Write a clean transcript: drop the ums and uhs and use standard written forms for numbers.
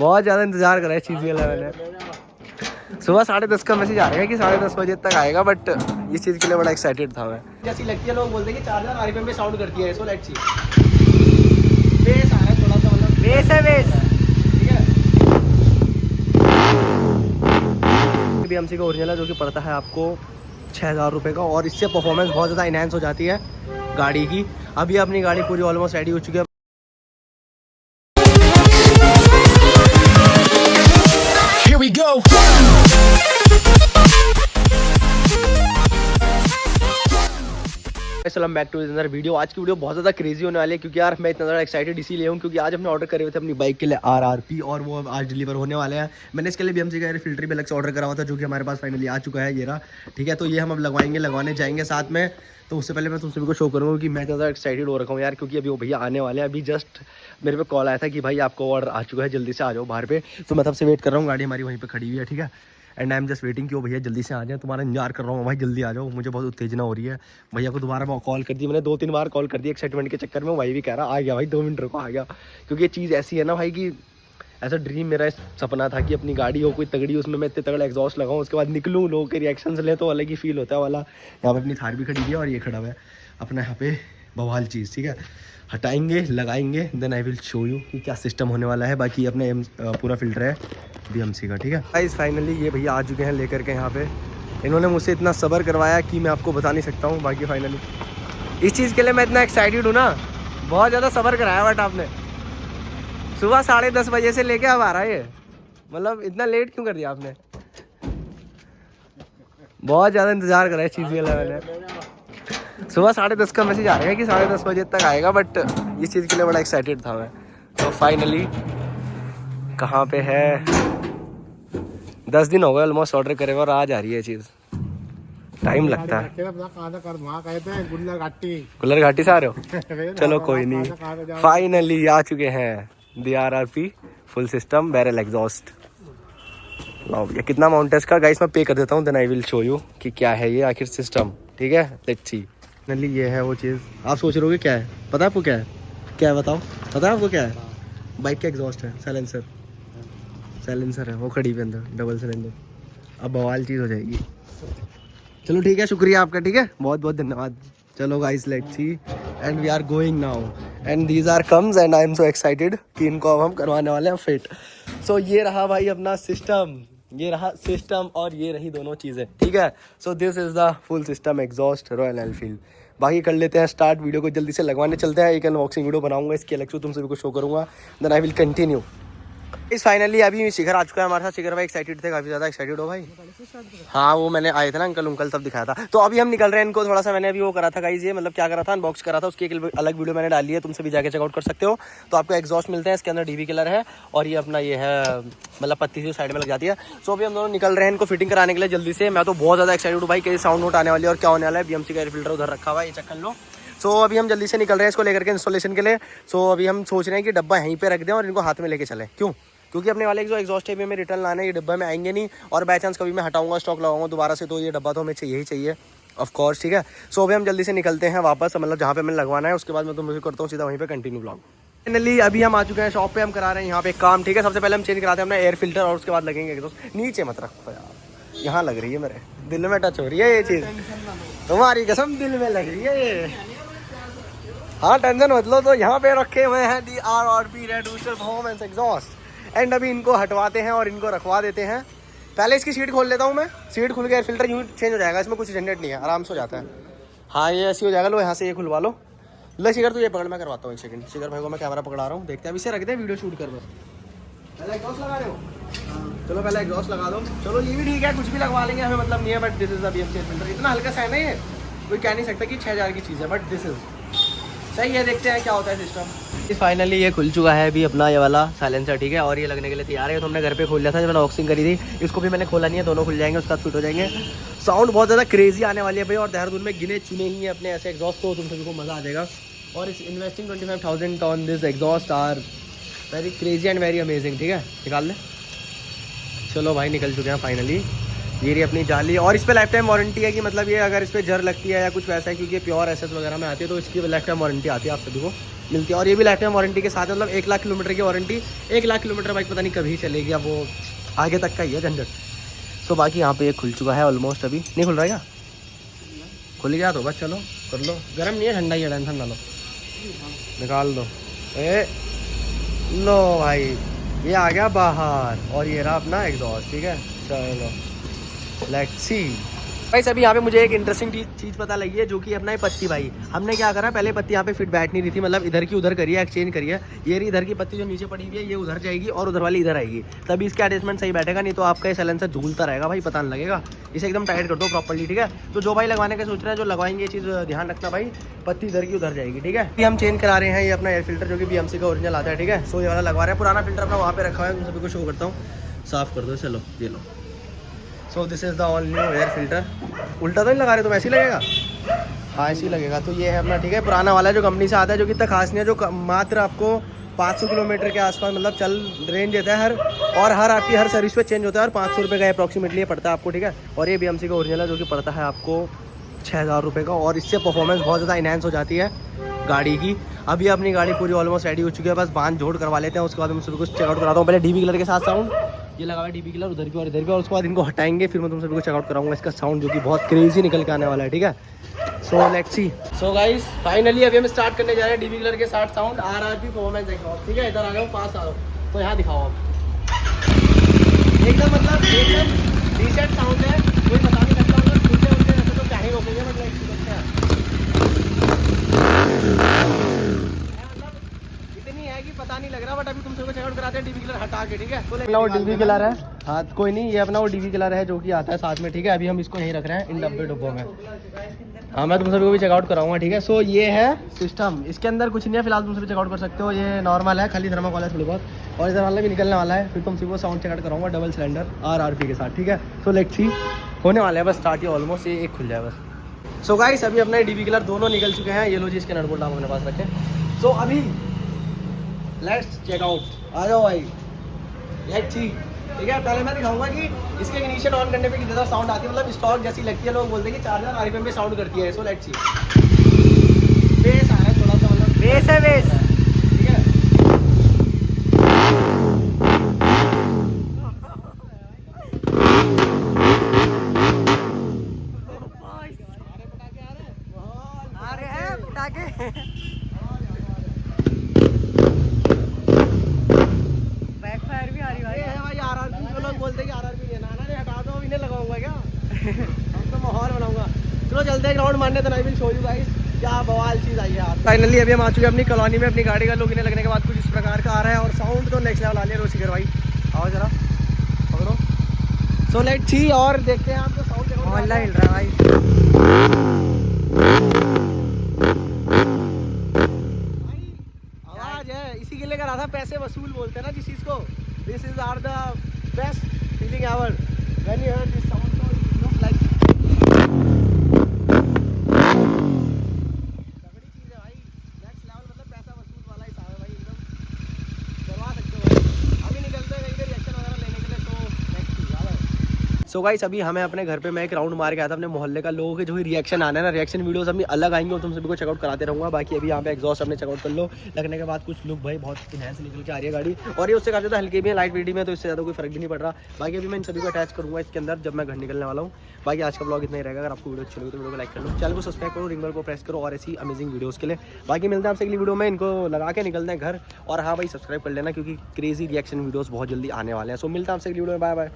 बहुत ज़्यादा इंतजार करा है चीज़ के लिए मैंने। सुबह 10:30 का मैसेज आ रहा है कि 10:30 बजे तक आएगा, बट इस चीज़ के लिए बड़ा एक्साइटेड था मैं। जैसी लगती है लोग बोलते हैं कि 4000 RPM में साउंड करती है, सो लेट्स सी। बेस आ रहा है थोड़ा सा, मतलब बेस है, बेस ठीक है। BMC का ओरिजिनल है जो कि पड़ता है आपको 6000 रुपये का, और इससे परफॉर्मेंस बहुत ज़्यादा इनहेंस हो जाती है गाड़ी की। अभी अपनी गाड़ी पूरी ऑलमोस्ट रेडी हो चुकी है। Here we go. Welcome back to another video. आज की वीडियो बहुत ज़्यादा क्रेजी होने वाली है, क्योंकि यार मैं इतना ज़्यादा एक्साइटेड इसीलिए हूँ क्योंकि आज हमने ऑर्डर करे हुए थे अपनी बाइक के लिए RRP, और वो आज डिलीवर होने वाले हैं। मैंने इसके लिए BMC का एयर फिल्टर भी अलग से ऑर्डर करा हुआ था, जो कि हमारे पास फाइनली आ चुका है, ये रहा। ठीक है, तो ये हम अब लगवाने जाएंगे साथ में। तो उससे पहले मैं तुम सभी को शो करूँगा कि मैं ज़्यादा एक्साइटेड हो रखा हूँ यार, क्योंकि अभी वो भैया आने वाले हैं। अभी जस्ट मेरे पे कॉल आया था कि भाई आपको ऑर्डर आ चुका है, जल्दी से आ जाओ बाहर पे। तो मैं तब से वेट कर रहा हूँ, गाड़ी हमारी वहीं पर खड़ी हुई है। ठीक है, and I am just waiting कि वो भैया जल्दी से आ जाए। तुम्हारा इंतजार कर रहा हूँ भाई, जल्दी आ जाओ, मुझे बहुत उत्तेजना हो रही है। भैया को दोबारा कॉल कर दी मैंने, 2-3 बार कॉल कर दी एक्साइटमेंट के चक्कर में। भाई भी कह रहा आ गया भाई, 2 मिनट रुको, आ गया। क्योंकि ये चीज़ ऐसी है ना भाई कि ऐसा ड्रीम मेरा सपना था कि अपनी गाड़ी हो कोई तगड़ी, उसमें मैं इतने तगड़ा एग्जॉस्ट लगाऊँ, उसके बाद निकलूँ, लोगों के रिएक्शन ले तो अलग ही फील होता है वाला। यहाँ पे अपनी थार भी खड़ी है और ये खड़ा हुआ है अपना यहाँ पे बवाल चीज़। ठीक है, हटाएंगे, लगाएंगे, then I will show you कि क्या सिस्टम होने वाला है। बाकी अपने पूरा फिल्टर है BMC का। ठीक है गाइस, फाइनली ये भैया आ चुके हैं लेकर के यहाँ पे। इन्होंने मुझसे इतना सब्र करवाया कि मैं आपको बता नहीं सकता हूँ। बाकी फाइनली इस चीज़ के लिए मैं इतना एक्साइटेड हूँ ना, बहुत ज़्यादा सब्र कराया बट आपने। सुबह 10:30 बजे से लेके अब आ रहा है ये, मतलब इतना लेट क्यों कर दिया आपने? बहुत ज़्यादा इंतजार करा है इस चीज़ के लिए मैंने। सुबह 10:30 का मैसेज आ रहा है कि 10:30 बजे तक आएगा, बट इस चीज़ के लिए बड़ा एक्साइटेड था मैं। तो फाइनली कहाँ पे है, 10 दिन हो गए ऑलमोस्ट ऑर्डर करे हुए, और आज आ रही है चीज़। टाइम लगता है। गुल्लर घाटी से आ रहे हो? चलो कोई नहीं, फाइनली आ चुके हैं RRP full system barrel exhaust. ये कितना अमाउंट है इसका गाइस, मैं पे कर देता हूँ, then I will show you कि क्या है ये आखिर सिस्टम। ठीक है, लेट्स सी। फाइनली ये है वो चीज़। आप सोच रहे होगे क्या है, पता है आपको क्या है? क्या है बताओ, पता है आपको क्या है? बाइक का एग्जॉस्ट है, साइलेंसर है, वो खड़ी पे अंदर डबल सिलेंडर। अब बवाल चीज़ हो जाएगी। चलो ठीक है, शुक्रिया आपका। ठीक है, बहुत बहुत धन्यवाद। चलो guys, let's see and we are going now and these are comes and I am so excited कि इनको अब हम करवाने वाले हैं फिट। सो ये रहा भाई अपना सिस्टम, ये रहा सिस्टम और ये रही दोनों चीज़ें। ठीक है, सो this is the full system exhaust royal Enfield. बाकी कर लेते हैं स्टार्ट, वीडियो को जल्दी से लगवाने चलते हैं। एक अनबॉक्सिंग वीडियो बनाऊंगा इसकी अलग से, तुम सभी को शो करूंगा, देन आई विल कंटिन्यू। इस फाइनली अभी शिखर आ चुका है हमारे साथ। शिखर भाई एक्साइटेड थे, काफ़ी ज़्यादा एक्साइटेड हो भाई? हाँ, वो मैंने आए थे ना अंकल तब दिखाया था। तो अभी हम निकल रहे हैं, इनको थोड़ा सा मैंने अभी वो करा था गाइस, ये मतलब क्या करा था, अनबॉक्स करा था, उसकी एक अलग वीडियो मैंने डाली है, तुमसे भी जाके चेकआउट कर सकते हो। तो आपको एग्जॉस्ट मिलते हैं, इसके अंदर DB कलर है, और ये अपना ये है मतलब पत्ती सी साइड में लग जाती है। सो अभी हम दोनों निकल रहे हैं इनको फिटिंग कराने के लिए जल्दी से। मैं तो बहुत ज़्यादा एक्साइटेड हूँ भाई, कैसे साउंड नोट आने वाली है और क्या होने वाला है। BMC का एयर फिल्टर उधर रखा हुआ है, ये चेक कर लो। सो अभी हम जल्दी से निकल रहे हैं इसको लेकर के इंस्टॉलेशन के लिए। सो अभी हम सोच रहे हैं कि डब्बा यहीं पे रख दें और इनको हाथ में लेके चलें। क्यों? क्योंकि अपने वाले जो एग्जॉस्ट है हमें रिटर्न लाना है, ये डब्बा में आएंगे नहीं, और बाई चांस कभी मैं हटाऊंगा, स्टॉक लगाऊंगा दोबारा से, तो ये डब्बा तो हमें चाहिए ही चाहिए ऑफ कोर्स। ठीक है, सो अभी हम जल्दी से निकलते हैं वापस, मतलब जहाँ पे मैंने लगवाना है, उसके बाद मैं तुम करता हूँ सीधा वहीं पे कंटिन्यू ब्लॉग। फाइनली अभी हम आ चुके हैं शॉप पे, हम करा रहे हैं यहाँ पे काम। ठीक है, सबसे पहले हम चेंज कराते हैं अपना एयर फिल्टर, और उसके बाद लगेंगे एग्जॉस्ट। नीचे मत रखो यार, यहाँ लग रही है, मेरे दिल में टच हो रही है ये चीज़, तुम्हारी कसम दिल में लग रही है ये। हाँ, टेंशन मत लो। तो यहाँ पे रखे हुए हैं RRP red rooster performance exhaust, and अभी इनको हटवाते हैं और इनको रखवा देते हैं। पहले इसकी सीट खोल लेता हूँ मैं, सीट खुल के एयर फिल्टर यूँ चेंज हो जाएगा, इसमें कुछ झंझट नहीं है, आराम से हो जाता है। हाँ, ये ऐसी हो जाएगा। लो यहाँ से ये खुलवा लो। ले शिखर, तो ये पकड़, मैं करवाता हूँ एक सेकंड। शिखर भाई को मैं कैमरा पकड़ा रहा हूँ, देखते हैं। अभी से रख दे, वीडियो शूट कर बस। पहले एग्जॉस्ट लगा रहे हो? चलो पहले एग्जॉस्ट लगा दो। चलो ये भी ठीक है, कुछ भी लगवा लेंगे, हमें मतलब नहीं है। But this is the BMC air filter. इतना हल्का सा है ना ये, कोई कह नहीं सकता कि 6000 की चीज़ है, बट दिस इज सही है। देखते हैं क्या होता है सिस्टम। फाइनली ये खुल चुका है अभी अपना ये वाला साइलेंसर। ठीक है, और ये लगने के लिए तैयार है। तो हमने घर पे खोल लिया था जब मैंने अनबॉक्सिंग करी थी, इसको भी मैंने खोला नहीं है, दोनों खुल जाएंगे, उसके बाद फिट हो जाएंगे। साउंड बहुत ज़्यादा क्रेजी आने वाली है भाई, और देहरादून में गिने चुने ही है अपने ऐसे एग्जॉस्ट, तो तुम सभी को मज़ा आ जाएगा। और इस investing 25,000 on this exhaust are very crazy and very amazing. ठीक है, निकाल ले। चलो भाई, निकल चुके हैं फाइनली। ये रही अपनी जाली, और इस पर लाइफ टाइम वारंटी है कि मतलब ये अगर इस पर जर लगती है या कुछ वैसा है, क्योंकि प्योर SS वगैरह में आती है, तो इसकी लाइफ टाइम वारंटी आती है आप सभी को। मिलती है। और ये भी लाइफ टाइम वारंटी के साथ है, मतलब 1 लाख किलोमीटर की वारंटी। 1 लाख किलोमीटर बाइक पता नहीं कभी चलेगी, अब वो आगे तक का ही है झंझट। तो बाकी यहाँ पे ये खुल चुका है ऑलमोस्ट, अभी नहीं खुल रहा है क्या? खुल गया तो बस चलो कर लो, गर्म नहीं है ठंडा ही है, टेंशन ना लो, निकाल दो। ए लो भाई ये आ गया बाहर और ये रहा अपना एग्जॉस्ट, ठीक है। चलो लेट्स सी भाई। अभी यहाँ पे मुझे एक इंटरेस्टिंग चीज़ पता लगी है, जो कि अपना ये पत्ती भाई हमने क्या करा, पहले पत्ती यहाँ पे फिट बैठ नहीं रही थी, मतलब इधर की उधर करी है, एक्सचेंज करी है। ये रही इधर की पत्ती जो नीचे पड़ी हुई है, ये उधर जाएगी और उधर वाली इधर आएगी, तभी इसका अटैचमेंट सही बैठेगा, नहीं तो आपका ये साइलेंसर झूलता रहेगा भाई, पता नहीं लगेगा। इसे एकदम टाइट कर दो प्रॉपर्ली, ठीक है। तो जो भाई लगवाने का सोच रहे हैं, जो लगवाएंगे ये चीज़ ध्यान रखना भाई, पत्ती इधर की उधर जाएगी, ठीक है। ये हम चेंज करा रहे हैं ये अपना एयर फिल्टर, जो कि BMC का ओरिजिनल आता है, ठीक है। सो ये वाला लगवा रहे हैं, पुराना फिल्टर अपना वहाँ पे रखा है, सभी को शो करता हूँ, साफ कर दो, चलो ये लो। So this is the all new air filter. उल्टा तो नहीं लगा रहे तुम, ऐसे ही लगेगा? हाँ ऐसे ही लगेगा। तो ये है अपना, ठीक है, पुराना वाला जो कंपनी से आता है, जो कि इतना खास नहीं है, जो मात्र आपको 500 किलोमीटर के आसपास मतलब चल रेंज देता है हर आपकी हर सर्विस पे चेंज होता है, और 500 रुपये का अप्रॉक्सीमेटली पड़ता है आपको, ठीक है। और ये BMC का ओरिजिनल है, जो कि पड़ता है आपको 6000 रुपये का, और इससे परफॉर्मेंस बहुत ज़्यादा इनहेंस हो जाती है गाड़ी की। अभी अपनी गाड़ी पूरी ऑलमोस्ट रेडी हो चुकी है, बस बांध जोड़ करवा लेते हैं, उसके बाद मैं सभी कुछ चेकआउट कराता हूँ। पहले DB कलर के साथ साउंड ये लगा हुआ है, DB कलर उधर भी और इधर भी, और उसके बाद इनको हटाएंगे, फिर मैं तुम सभी को चेकआउट कराऊंगा इसका साउंड, जो कि बहुत क्रेजी निकल के आने वाला है, ठीक है। So let's see. So guys finally अभी हम स्टार्ट करने जा रहे हैं DB कलर के साथ साउंड RRP परफॉर्मेंस एग्जॉस्ट, ठीक है। इधर आ जाओ, पास आ जाओ, तो यहाँ दिखाओ आप, एकदम मतलब एकदम डिसेंट साउंड है, कोई पता नहीं लगता, मतलब खुलते उलते रहते तो क्या ही रोकेंगे, मतलब इतनी है कि पता नहीं लग रहा। बट अभी तुम सबको चेकआउट कराते हैं DB कलर हटा के, ठीक है। तो वो DB कलर है, हाँ कोई नहीं, ये अपना वो DB कलर है जो कि आता है साथ में, ठीक है। अभी हम इसको यहीं रख रहे हैं इन डब्बों में। हाँ मैं तुम सभी को भी चेकआउट कराऊंगा, ठीक है। सो ये है सिस्टम, इसके अंदर कुछ नहीं है फिलहाल, तुम सभी चेकआउट कर सकते हो, ये नॉर्मल है, खाली थर्माकोल है थोड़ी बहुत, और इधर वाला भी निकलने वाला है। फिर तुम सभी को साउंड चेकआउट कराऊंगा डबल सिलेंडर RRP के साथ, ठीक है। सो लेट्स सी, होने वाला है बस स्टार्ट, ये ऑलमोस्ट ये एक खुल जाए बस। सो गाइस अभी अपने DB कलर दोनों निकल चुके हैं, ये लो जी इसके नट बोल्ट आप अपने पास रखें। सो अभी लेट्स चेकआउट, आ जाओ भाई, लेट्स सी, ठीक है। पहले मैं दिखाऊंगा कि इसके इग्निशन ऑन करने पे कितना ज़्यादा साउंड आती है, मतलब स्टॉक जैसी लगती है, लोग बोलते हैं कि 4000 RPM पे साउंड करती है। सो लेट्स सी, बेस आ रहा है थोड़ा सा, मतलब बेस है, बेस, ठीक है। बैकफायर भी आ रही है भाई, RRP को लोग बोलते हैं कि RRP लेना है ना, हटा दो, इन्हें लगाऊंगा क्या अब तो माहौल बनाऊंगा। चलो चलते हैं ग्राउंड मारने, तो आई विल शो यू गाइस क्या बवाल चीज़ आई है यार। फाइनली अभी हम आ चुके हैं अपनी कॉलोनी में, अपनी गाड़ी का लोग इन्हें लगने के बाद कुछ इस प्रकार का आ रहा है, और साउंड तो नेक्स्ट लेवल आ रही है। रोशिकर भाई आओ जरा पकड़ो। सो लेट्स सी, और देखते हैं आपको साउंड ऑनलाइन हिल रहा है भाई, आवाज है, इसी के लिए करा था, पैसे वसूल बोलते हैं ना जिस चीज़ को। This is are the best feeling ever when you hear this sound, so it look like तगड़ी चीज़ है भाई, नेक्स्ट लेवल, मतलब पैसा वसूल वाला ही साहब है भाई, एकदम करवा सकते हो भाई। अभी निकलते हैं कहीं पे रिएक्शन वगैरह लेने के लिए, तो नेक्स्ट चीज़ आ जाओ। सो गाइस अभी हमें अपने घर पे मैं एक राउंड मार के आया था, अपने मोहल्ले का लोगों के जो ही रिएक्शन आना है ना, रिएक्शन वीडियोस अपनी अलग आएंगे, और तुम सभी को चेकआउट कराते रहूँगा। बाकी अभी यहाँ पे एग्जॉस्ट अपने चेकआउट कर लो, लगने के बाद कुछ लुक भाई बहुत इनहेंस निकल के आ रही है गाड़ी, और ये उससे काफ़ी ज़्यादा हल्की भी है, लाइट वेट में, तो इससे ज़्यादा कोई फर्क भी नहीं पड़ रहा। बाकी अभी मैं इन सभी को अटैच करूँगा इसके अंदर जब मैं घर निकलने वाला हूँ। बाकी आज का ब्लॉग इतना ही रहेगा। अगर आपको वीडियो अच्छी लगी तो वीडियो को लाइक कर लो, चैनल को सब्सक्राइब करो, रिंग बेल को प्रेस करो, और ऐसी अमेजिंग वीडियोस के लिए। बाकी मिलते हैं आपसे अगली वीडियो में, इनको लगा के निकलते हैं घर। और हाँ भाई सब्सक्राइब कर लेना, क्योंकि क्रेजी रिएक्शन वीडियोस बहुत जल्दी आने वाले हैं। सो मिलते हैं आपसे अगली वीडियो में, बाय बाय।